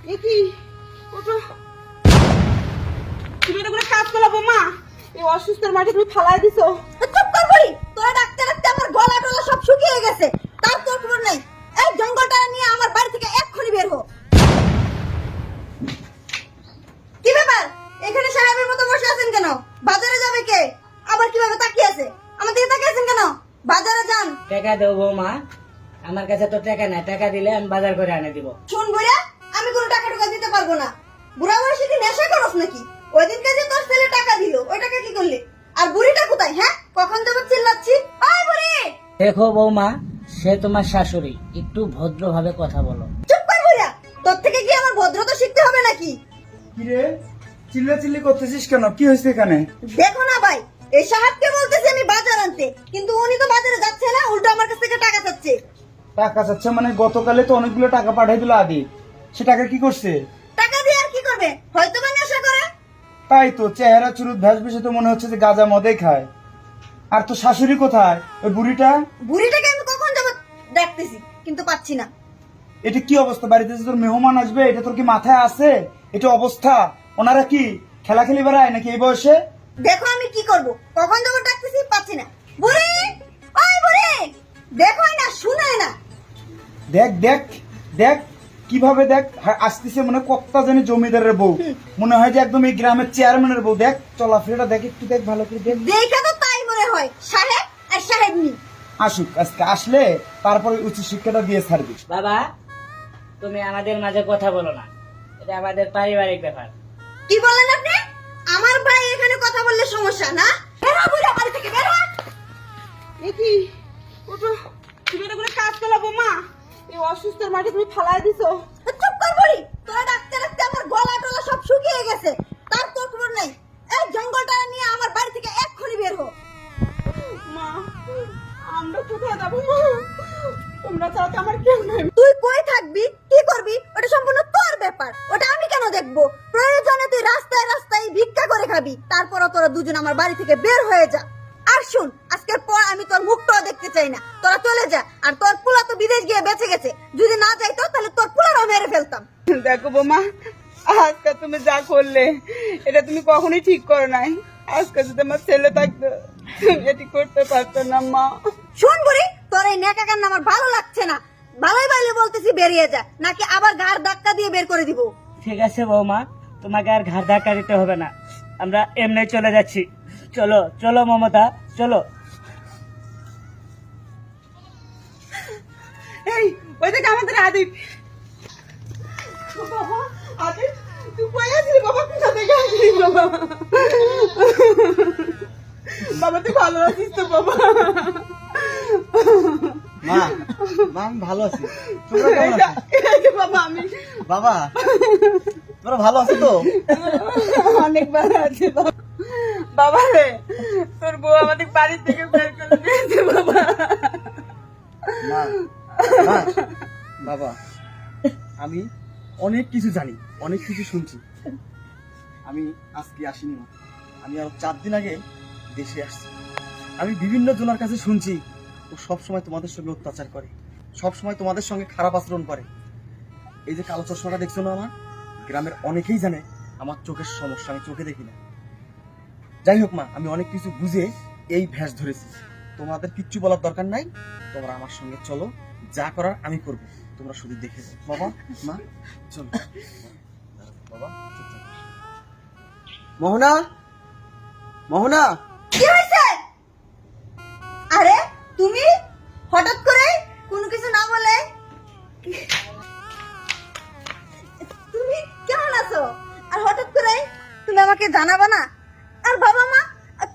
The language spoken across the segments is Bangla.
কি ওটা তুমি এটা কোনো কাজ করলা বৌমা? এই অসুস্থর মাটি তুমি ফালাই দিছো। চুপ কর বলি, তোরা ডাকতে ডাকতে আমার গলা টলা সব শুকিয়ে গেছে, তার তোর খবর নাই। এই জঙ্গলটা নিয়ে আমার বাড়ি থেকে এক্ষুনি বের হো। কি ব্যাপার, এখানে সাহেবের মতো বসে আছেন কেন? বাজারে যাবে কে? আবার কিভাবে তাকিয়ে আছে? আমার দিকে তাকিয়ে আছেন কেন? বাজারে যান। টাকা দেবো বৌমা, আমার কাছে তো টাকা নাই, টাকা দিলে আমি বাজার করে এনে দিব। শুন বুড়া, আমি কোনো টাকা টাকা দিতে পারবো না। বুড়া বয়সে কি নেশা করছ নাকি? ওই দিনকে যে তোর ছেলে টাকা দিল, ওই টাকা কি করলি? আর বুড়িটা কোথায়? হ্যাঁ, কখন যাবো চিল্লাচ্ছি? ওই বুড়ি! দেখো বৌমা, সে তোমার শাশুড়ি, একটু ভদ্রভাবে কথা বলো। চুপ কর বুড়া, তোর থেকে কি আমার ভদ্রতা শিখতে হবে নাকি? কিরে চিল্লাচিল্লি করতেছিস কেন? কি হয়েছে এখানে? দেখো না ভাই, এই সাহেবকে বলতেছি আমি বাজার আনতে, কিন্তু উনি তো বাজারে যাচ্ছে না, উল্টো আমার কাছ থেকে টাকা চাচ্ছে। টাকা চাচ্ছে মানে? গতকালে তো অনেকগুলো টাকা পাঠাই দিল আদি, সে টাকা কি করছে? টাকা দিয়ে আর কি করবে? হয়তো বা নেশা করে। তাই তো, চেহারা চুরুত ভ্যাস ভেসে তো মনে হচ্ছে যে গাঁজা মদে খায়। আর তো শাশুড়ি কোথায়, ওই বুড়িটা? বুড়িটাকে আমি কখন যাবো ডাকতেছি, কিন্তু পাচ্ছি না। এটা কি অবস্থা? বাড়িতে যে তোর মেহমান আসবে, এটা তোর কি মাথায় আছে? এটা অবস্থা? ওনারা কি খেলা খেলি বেড়ায় নাকি এই বয়সে? দেখো আমি কি করব, কখন যাবো ডাকতেছি, পাচ্ছি না। বুড়ি, ওই বুড়ি, দেখোই না, শুনাই না। দেখ দেখ দেখ কিভাবে দেখ আসতেছে, মনে কত্তা জানি জমিদারের বউ, মনে হয় যে একদম এই গ্রামের চেয়ারম্যানের বউ। দেখ চলাফেরাটা দেখ, একটু দেখ ভালো করে দেখ। দেখা তো তাই মনে হয়, সাহেব আর সাহেবনি। আসুক, আজকে আসলে তারপরে উচ্চ শিক্ষাটা দিয়ে ছাড়বি। বাবা, তুমি আমাদের মাঝে কথা বলো না, এটা আমাদের পারিবারিক ব্যাপার। কি বলেন আপনি? আমার ভাই এখানে কথা বললে সমস্যা না? বের হ বুড়া, বাড়ি থেকে বের হ। কি ওটা তুমি এটা কোনো কাজ করলা বৌমা? এই অসুস্থর মাটি তুমি ফালাই দিছো। চুপ কর বলি, তোরা ডাকতে ডাকতে আমার গলা টলা সব শুকিয়ে গেছে, তার তোর খবর নাই। এই জঙ্গলটা নিয়ে আমার বাড়ি থেকে এক্ষুনি বের হো। মা, আমরা কোথায় যাবো মা? তোমরা ছাড়া তো আমার কেউ নাই। তুই কই থাকবি, কি করবি, ওটা সম্পূর্ণ তোর ব্যাপার, ওটা আমি কেন দেখবো? প্রয়োজনে তুই রাস্তায় রাস্তায় ভিক্ষা করে খাবি, তারপরও তোরা দুজন আমার বাড়ি থেকে বের হয়ে যা। আর শুন, আজকের পর আমি তোর মুখটাও দেখতে চাই না, তোরা চলে যা। আর তোর পোলা তো বিদেশ গিয়ে বেঁচে গেছে, যদি না যাইতো তাহলে তোর পোলারও মেরে ফেলতাম। দেখো বৌমা, আজকে তুমি যা করলে এটা তুমি কখনোই ঠিক করো নাই। আজকে যদি আমার ছেলে থাকতো তুমি এটি করতে পারতো না মা। শোন বুড়ি, তোর এই নেকা কান্না আমার ভালো লাগছে না। ভালোই ভালো বলতেছি বেরিয়ে যা, নাকি আবার ঘাড় ধাক্কা দিয়ে বের করে দিব। ঠিক আছে বৌমা, তোমাকে আর ঘাড় ধাক্কা দিতে হবে না, আমরা এমনি চলে যাচ্ছি। চলো চলো মমতা, চলো। এই ওই দেখে আমাদের আদিপ। বাবা, আদিপ তুই কই আছিস বাবা? কোথা থেকে আসলি বাবা? বাবা তুই ভালো আছিস তো বাবা? মা, মা আমি ভালো আছি। তোমরা কেমন আছো? এই যে বাবা আমি বাবা, তোমরা ভালো আছো তো? অনেক ভালো আছি বাবা। বাবা রে, তোর বউ আমাদের বাড়ি থেকে বের করে দিয়েছে বাবা। মা, মা, বাবা, আমি অনেক কিছু জানি, অনেক কিছু শুনছি। আমি আজকে আসিনি মা, আমি আরো 4 দিন আগে দেশে আসছি। আমি বিভিন্ন জনের কাছে শুনছি ও সব সময় তোমাদের সঙ্গে অত্যাচার করে, সব সময় তোমাদের সঙ্গে খারাপ আচরণ করে। এই যে কালো চশমাটা দেখছো না, আমার গ্রামের অনেকেই জানে আমার চোখের সমস্যা, আমি চোখে দেখি না। যাই হোক মা, আমি অনেক কিছু বুঝে এই ভ্যাস ধরেছি। তোমাদের কিচ্ছু বলার দরকার নাই, তোমরা আমার সঙ্গে চলো, যা করার আমি করব, তোমরা শুধু দেখে যাও। বাবা, মা, চলো। বাবা, চুপ থাকো। মোহনা, মোহনা, কি হয়েছে? আরে তুমি হঠাৎ করে কোনো কিছু না বলে, তুমি কেমন আছো? আর হঠাৎ করে তুমি আমাকে জানাবা না? আর বাবা মা,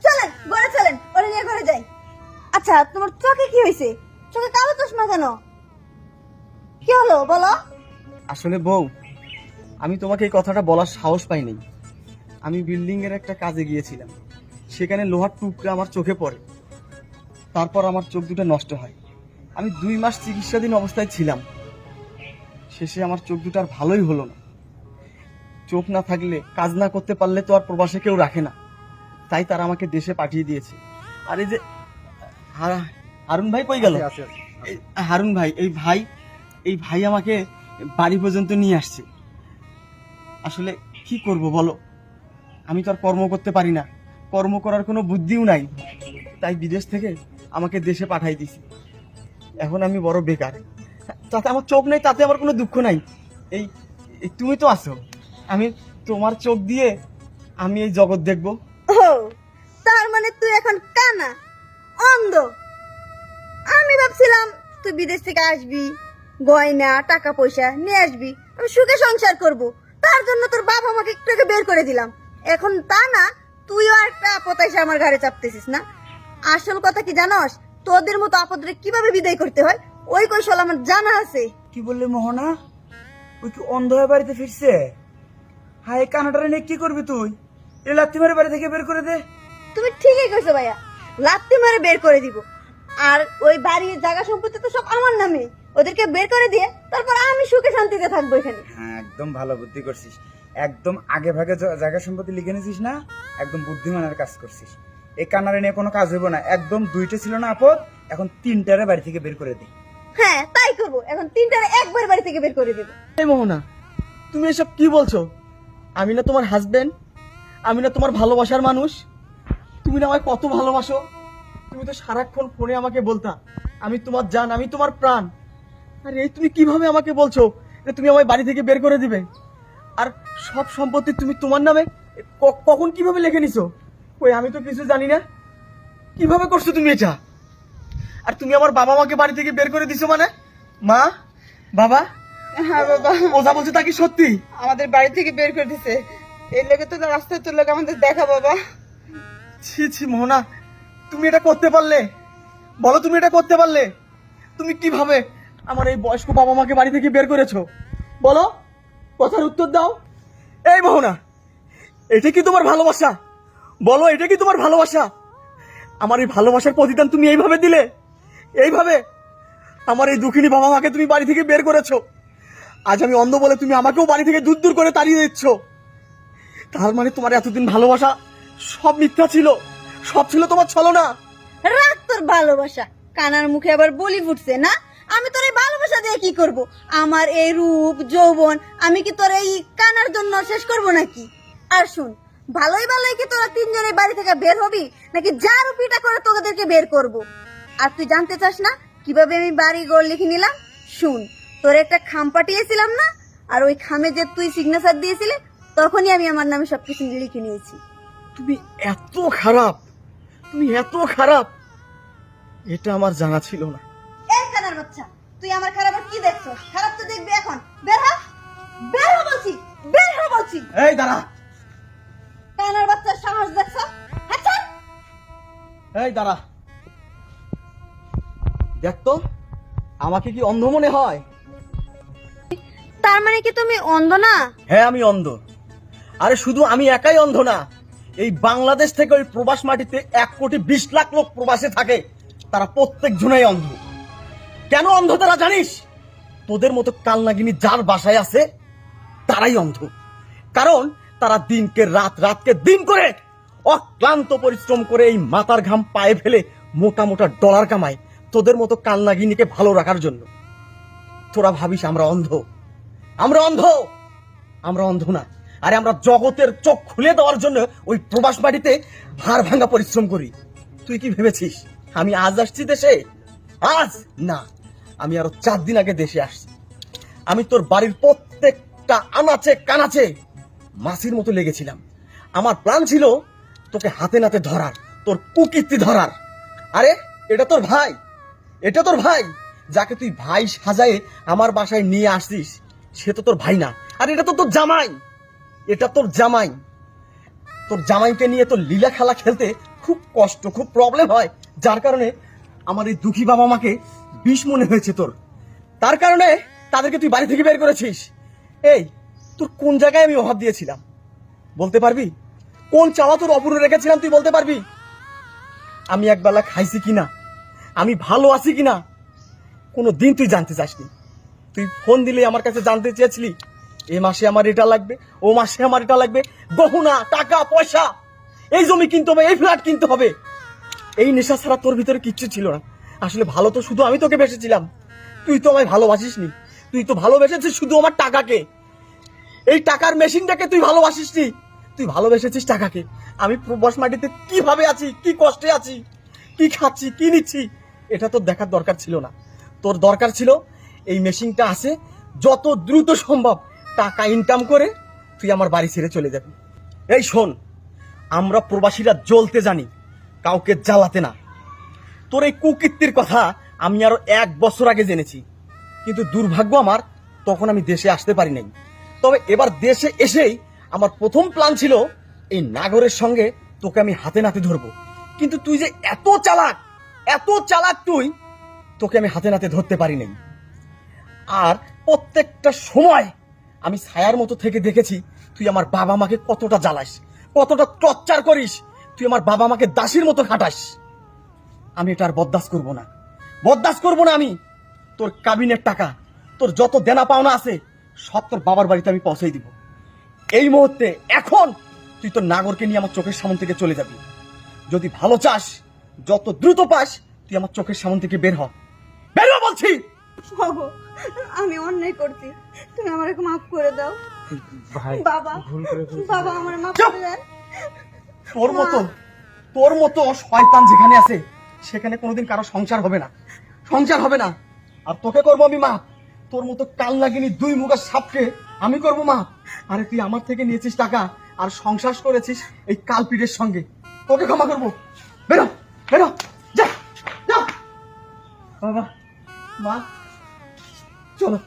চলেন ঘরে চলেন, ওরে নিয়ে ঘরে যাই। আচ্ছা, তোমার চোখে কি হয়েছে? চোখে কালো চশমা কেন? কি হলো বলো? আসলে বউ, আমি তোমাকে এই কথাটা বলার সাহস পাইনি। আমি বিল্ডিং এর একটা কাজে গিয়েছিলাম, সেখানে লোহার টুকরা আমার চোখে পড়ে, তারপর আমার চোখ দুটো নষ্ট হয়। আমি 2 মাস চিকিৎসাধীন অবস্থায় ছিলাম, শেষে আমার চোখ দুটো আর ভালোই হলো না। চোখ না থাকলে, কাজ না করতে পারলে তো আর প্রবাসে কেউ রাখে না, তাই তারা আমাকে দেশে পাঠিয়ে দিয়েছে। আর এই যে হারুন ভাই কই গেল? হারুন ভাই, এই ভাই আমাকে বাড়ি পর্যন্ত নিয়ে আসছে। আসলে কি করব বলো, আমি তো আর কর্ম করতে পারি না, কর্ম করার কোনো বুদ্ধিও নাই, তাই বিদেশ থেকে আমাকে দেশে পাঠাই দিছি। এখন আমি বড় বেকার, তাতে আমার চোখ নেই, তাতে আমার কোনো দুঃখ নাই। এই এই তুমি তো আছো, আমি তোমার চোখ দিয়ে আমি এই জগৎ দেখবো। ও তার মানে তুই এখন কানা, অন্ধ। আমি ভাবছিলাম তুই বিদেশ থেকে আসবি, গয়না টাকা পয়সা নিয়ে আসবি, আমি সুখে সংসার করব, তার জন্য তোর বাবা আমাকে একটু আগে বের করে দিলাম। এখন তা না, তুইও একটা আপদ এসে আমার ঘাড়ে চাপতেছিস না। আসল কথা কি জানোস, তোদের মতো আপদরে কিভাবে বিদায় করতে হয় ওই কৌশল আমার জানা আছে। কি বললে মোহনা? ওই কি অন্ধ হয়ে বাড়িতে ফিরছে? হাই কানাডারে নিয়ে কি করবি তুই? এ লাত্তি মারে বাড়ি থেকে বের করে দে। তুমি ঠিকই কইছো ভাইয়া, লাত্তি মারে বের করে দিব। আর ওই বাড়ির জায়গা সম্পত্তি তো সব আমার নামে, ওদেরকে বের করে দিয়ে তারপর আমি সুখে শান্তিতে থাকবো এখানে। হ্যাঁ, একদম ভালো বুদ্ধি করছিস। একদম আগে ভাগে জায়গা সম্পত্তি লিখে নিছিস না, একদম বুদ্ধিমানের কাজ করছিস। এই কানারে নিয়ে কোনো কাজ হইব না। একদম 2টা ছিল না আপদ, এখন 3টারে বাড়ি থেকে বের করে দে। হ্যাঁ তাই করবো, এখন 3টারে একবার বাড়ি থেকে বের করে দেবো। এই মোহনা, তুমি এসব কি বলছো? আমি না তোমার হাজবেন্ড, আমি না তোমার ভালোবাসার মানুষ? তুমি না আমায় কত ভালোবাসো, তুমি তো সারাক্ষণ ফোনে আমাকে বলতা আমি তোমার জান, আমি তোমার প্রাণ। আর এই তুমি কিভাবে আমাকে বলছো যে তুমি আমায় বাড়ি থেকে বের করে দিবে? আর সব সম্পত্তি তুমি তোমার নামে কখন কিভাবে লিখে নিছো? ওই আমি তো কিছু জানি না, কিভাবে করছো তুমি এটা? আর তুমি আমার বাবা মাকে বাড়ি থেকে বের করে দিছো মানে? মা, বাবা, হ্যাঁ বাবা, ও যা বলছে তা কি সত্যি? আমাদের বাড়ি থেকে বের করে দিছে। এই লোকে তো রাস্তায় তোর লোক আমাদের দেখা বাবা। ছি ছি মোহনা, তুমি এটা করতে পারলে? বলো তুমি এটা করতে পারলে? তুমি কিভাবে আমার এই বয়স্ক বাবা মাকে বাড়ি থেকে বের করেছো? বলো, কথার উত্তর দাও। এই মোহনা, এটা কি তোমার ভালোবাসা? বলো, এটা কি তোমার ভালোবাসা? আমার এই ভালোবাসার প্রতিদান তুমি এইভাবে দিলে? এইভাবে আমার এই দুঃখিনী বাবা মাকে তুমি বাড়ি থেকে বের করেছো। আজ আমি অন্ধ বলে তুমি আমাকেও বাড়ি থেকে দূর দূর করে তাড়িয়ে দিচ্ছ। তার মানে তোমার এতদিন ভালোবাসা সব মিথ্যা ছিল, সব ছিল তোমার ছলনা। রাখ তোর ভালোবাসা, কানার মুখে আবার বলি ফুটছে না? আমি তোর এই ভালোবাসা দিয়ে কি করব? আমার এই রূপ যৌবন আমি কি তোর এই কানার জন্য শেষ করব নাকি? আর শুন, ভালোই ভালোই কি তোরা 3 জনের বাড়ি থেকে বের হবি, নাকি যার পিটা করে তোদেরকে বের করব? আর তুই জানতে চাস না কিভাবে আমি বাড়ি ঘর লিখে নিলাম? শুন, তোর একটা খাম পাঠিয়েছিলাম না, আর ওই খামে যে তুই সিগনেচার দিয়েছিলি, তখনই আমি আমার নামে সবকিছু লিখে নিয়েছি। তুমি এত খারাপ, তুমি এত খারাপ, এটা আমার জানা ছিল না। এই কানার বাচ্চা, তুই আমার খারাপ আর কি দেখছো? খারাপ তো দেখবি এখন। বের হ, বের হ বলছি, বের হ বলছি। এই দাঁড়া, কানার বাচ্চার সাহস দেখছো? আচ্ছা এই দাঁড়া, দেখ তো আমাকে কি অন্ধ মনে হয়? তার মানে কি তুমি অন্ধ না? হ্যাঁ আমি অন্ধ। আরে শুধু আমি একাই অন্ধ না, এই বাংলাদেশ থেকে ওই প্রবাস মাটিতে 1,20,00,000 লোক প্রবাসে থাকে, তারা প্রত্যেক জনাই অন্ধ। কেন অন্ধ তারা জানিস? তোদের মতো কালনাগিনী যার বাসায় আছে তারাই অন্ধ। কারণ তারা দিনকে রাত, রাতকে দিন করে অক্লান্ত পরিশ্রম করে এই মাথার ঘাম পায়ে ফেলে মোটা মোটা ডলার কামায় তোদের মতো কালনাগিনীকে ভালো রাখার জন্য। তোরা ভাবিস আমরা অন্ধ? আমরা অন্ধ? আমরা অন্ধ না। আরে আমরা জগতের চোখ খুলে দেওয়ার জন্য ওই প্রবাস মাটিতে হাড় ভাঙা পরিশ্রম করি। তুই কি ভেবেছিস আমি আজ আসছি দেশে? আজ না, আমি আরো 4 দিন আগে দেশে আসছি। আমি তোর বাড়ির প্রত্যেকটা আনাচে কানাচে মাছির মতো লেগেছিলাম। আমার প্ল্যান ছিল তোকে হাতে নাতে ধরার, তোর কুকীর্তি ধরার। আরে এটা তোর ভাই, এটা তোর ভাই, যাকে তুই ভাই সাজায়ে আমার বাসায় নিয়ে আসছিস, সে তো তোর ভাই না। আর এটা তো তোর জামাই, এটা তোর জামাই। তোর জামাইকে নিয়ে তোর লীলা খেলা খেলতে খুব কষ্ট, খুব প্রবলেম হয়, যার কারণে আমার এই দুঃখী বাবা মাকে বিষ মনে হয়েছে তোর। তার কারণে তাদেরকে তুই বাড়ি থেকে বের করেছিস। এই তোর কোন জায়গায় আমি অভাব দিয়েছিলাম বলতে পারবি? কোন চাওয়া তোর অপূর্ণ রেখেছিলাম তুই বলতে পারবি? আমি একবেলা খাইছি কিনা, আমি ভালো আছি কিনা, কোনো দিন তুই জানতে চাসনি। তুই ফোন দিলে আমার কাছে জানতে চেয়েছিলি এ মাসে আমার এটা লাগবে, ও মাসে আমার এটা লাগবে, গহনা টাকা পয়সা, এই জমি কিনতে হবে, এই ফ্ল্যাট কিনতে হবে। এই নেশা ছাড়া তোর ভিতরে কিচ্ছু ছিল না। আসলে ভালো তো শুধু আমি তোকে বেসেছিলাম, তুই তো আমায় ভালোবাসিসনি। তুই তো ভালোবেসেছিস শুধু আমার টাকাকে। এই টাকার মেশিনটাকে তুই ভালোবাসিস নি, তুই ভালোবেসেছিস টাকাকে। আমি প্রবাস মাটিতে কিভাবে আছি, কি কষ্টে আছি, কি খাচ্ছি, কি নিচ্ছি, এটা তোর দেখার দরকার ছিল না। তোর দরকার ছিল এই মেশিনটা আছে, যত দ্রুত সম্ভব টাকা ইনকাম করে তুই আমার বাড়ি ছেড়ে চলে যাবি। এই শোন, আমরা প্রবাসীরা জ্বলতে জানি, কাউকে জ্বালাতে না। তোর এই কুকীর্তির কথা আমি আরো 1 বছর আগে জেনেছি, কিন্তু দুর্ভাগ্য আমার, তখন আমি দেশে আসতে পারি নাই। তবে এবার দেশে এসেই আমার প্রথম প্ল্যান ছিল এই নাগরের সঙ্গে তোকে আমি হাতে নাতে ধরবো। কিন্তু তুই যে এত চালাক তুই, তোকে আমি হাতে নাতে ধরতে পারি নাই। আর প্রত্যেকটা সময় আমি ছায়ার মতো থেকে দেখেছি তুই আমার বাবা মাকে কতটা জ্বালাস, কতটা টর্চার করিস, তুই আমার বাবা মাকে দাসীর মতো খাটাস। আমি এটা আর বরদাস্ত করবো না। আমি তোর কাবিনের টাকা, তোর যত দেনা পাওনা আছে সব তোর বাবার বাড়িতে আমি পৌঁছেই দিব। এই মুহূর্তে এখন তুই তোর নাগরকে নিয়ে আমার চোখের সামনে থেকে চলে যাবি। যদি ভালো চাস, যত দ্রুত পাস, তুই আমার চোখের সামনে থেকে বের হ বলছি। ওগো, আমি অন্যায় করছি, তুমি আমাকে মাফ করে দাও। ভাই বাবা, বাবা আমার মাফ চুপ! করে দেন। তোর মতো শয়তান যেখানে আছে সেখানে কোনোদিন কারো সংসার হবে না। আর তোকে করবো আমি মা, তোর মতো কাল লাগিনি 2 মুখের সাপকে আমি করবো মা। আরে তুই আমার থেকে নিয়েছিস টাকা আর সংসার করেছিস এই কালপিটের সঙ্গে, তোকে ক্ষমা করবো। বেরো যা। বাবা, মা, চলো।